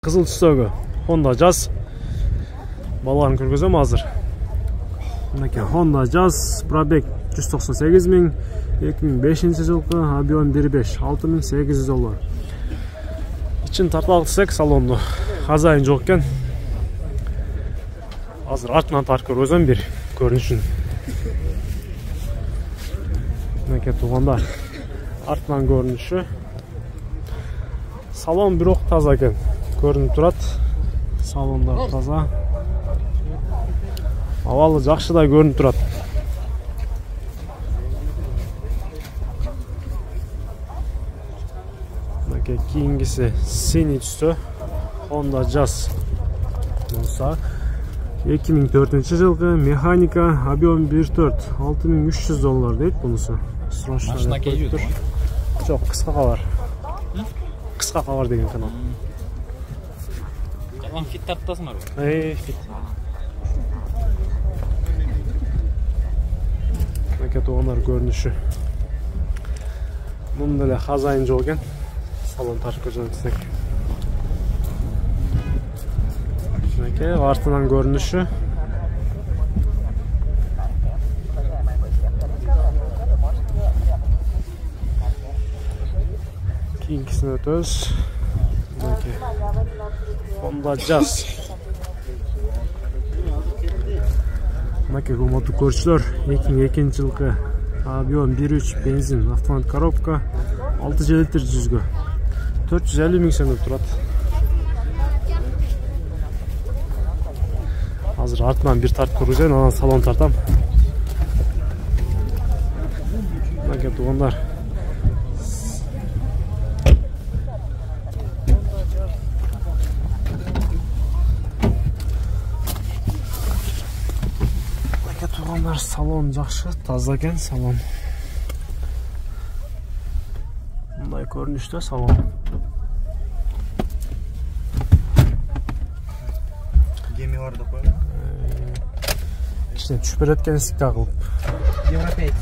кызыл түстөгү Honda Jazz баларын көргөзөм азыр. Мынакей Honda Jazz пробег 198 000, 2005 жылкы, объем 1.5, 6800 доллар. İçin tartalıq desек салонду хазайын жок экен. Азыр артынан тартып көргөзөм бир көрүнүшүн. Мынакей туугандар, артынан көрүнүшү. Салон бирок таза экен, көрүнүп турат. Салондар таза. Абалы жакшыдай көрүнүп турат. Мынакей кийингиси синий түстө Honda Jazz. Муса 2004 жылкы, механика, объем 1.4, 6300 доллар дейт бунусу. Машина кейип тур. Жок, кыска кабар. Кыска кабар деген канал. Калган фит тарттасыңар. Фит. Мынакей туугандар көрүнүшү. Мында эле хазайын жок экен. Салон тартып көрсөтсөк. Мынакей артынан көрүнүшү. Кийинкисине өтөбүз. Мынакей Honda Jazz. Мынакей урматтуу көрүүчүлөр, 2002 жылкы, объем 1.3 бензин, автомат коробка, 6 литр жүзгө. 450 000 сөнүп турат. Азыр артынан бир тартып көргөзөйүн, анан салон тартам. Мынакей туугандар. Мынакей туугандар, салон жакшы, таза экен салон. Мындай көрүнүштө салон. Геми бар да коюп. Кичине түшүп берет экен стика кылып. Европейц.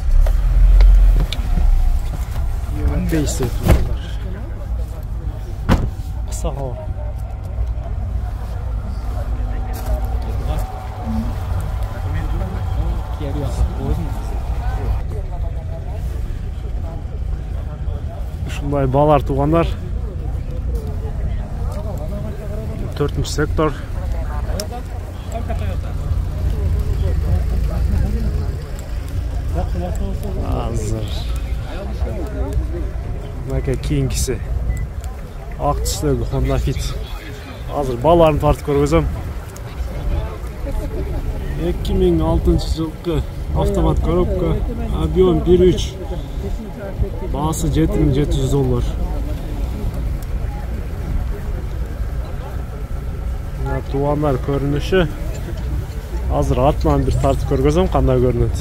Европейц дейт булар. Кыса кабар. Ушундай балар туугандар. 4-нчи сектор. Азыр. Мынакей кийинкиси ак түстөгү Honda Fit. Азыр баларын тартып көргөзөм. 2006 жылкы, автомат коробка, объем 1.3, баасы 7700 доллар. Туугандар көрүнүшү. Азыр артынан бир тартып көргөзөм, кандай көрүнөт.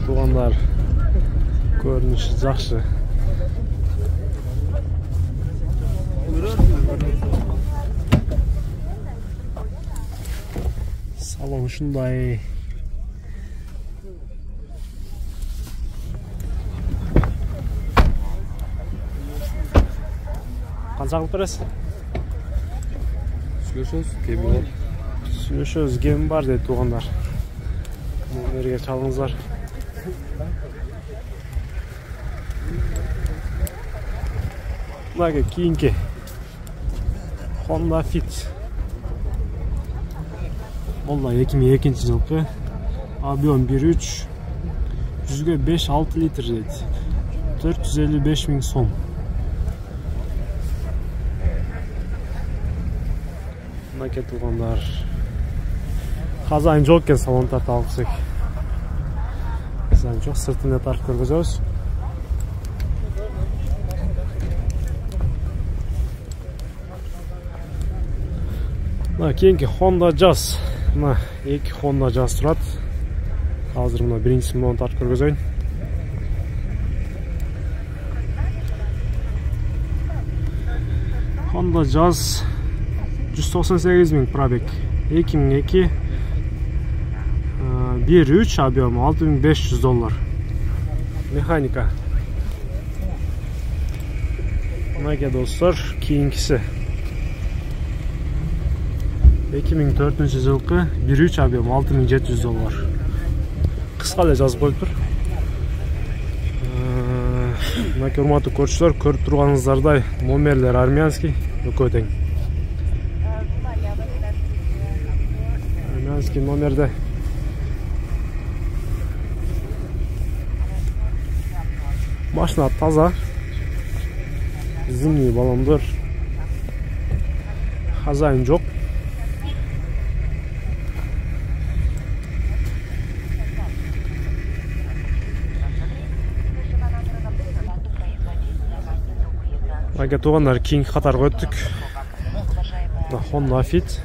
Туугандар көрүнүшү жакшы. Салон ушундай. Канча кылып бересиз? Сүйлөшөбүз, кеми бар дейт туугандар. Номерге чалыңыздар. Мынакей кийинки Honda Fit. Бул да 2002 жылкы, объем 1.3, жүзгө 5-6 литр дейт. 455 000 сом. Мынакей туугандар. Хазайын жок экен, салон тартып алсак. Хазайын жок, сыртына тартып көргөзөбүз. Кийинки Honda Jazz. Мына эки Honda Jazz турат. Азыр мына биринчисин менен тартып көргөзөйүн. Honda Jazz 198 000 пробег. 2002 1.3 объем $6500. Mexanika. Mınaga dostlar, keyinkisi 2004-жылкы 1.3 объем $6700. Кыска эле жазып коюптур. Мына урматтуу көрүүчүлөр, көрүп турганыңыздардай номерлер армянский, экөө тең. Армянский номерде машина таза, зимний баллондар, хозяин жок. Ага, тугандар, кийинки катарга өттүк. Honda Fit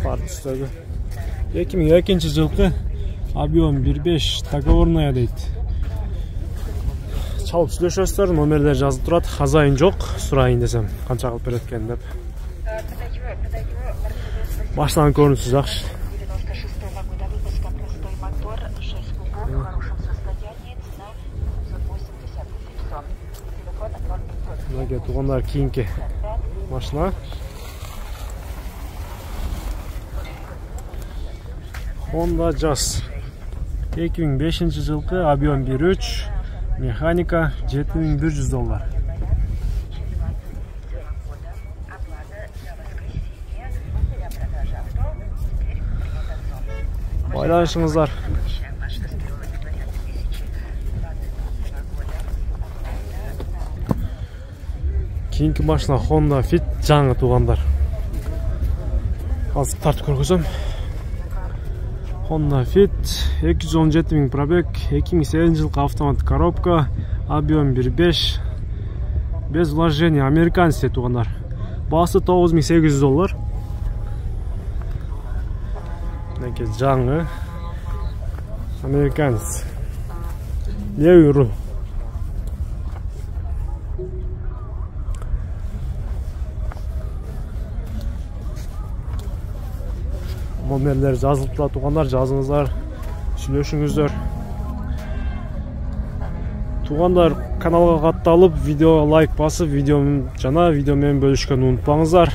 сары түстөгү 2002-жылкы объем 1.5 договорная дейт. Чалып сүйлөшөсүздөр, номерлер жазып турат. Хозяин жок, сурайын десем, канча кылып берет экен деп. Баштан көрүнүшү жакшы. Мына тугандар, кийинки машина Honda Jazz 2005-жылкы объем 1.3, механика $7100. Байланышыңыздар. Кийинки машина Honda Fit жаңы тугандар. Азыр тартып көргөзөм. Honda Fit 217 000 пробег, 2007-жылкы автомат коробка, объем 1.5, без вложения, американец тугандар. Баасы $9800. Мынакей жаңы американец. Левый руль. Номерлер жазылып турат тугандар, жазыңыздар, сүйлөшүңүздөр. Тугандар, каналга катталып, видео лайк басып, жана видео менен бөлүшкөнү унутпаңыздар.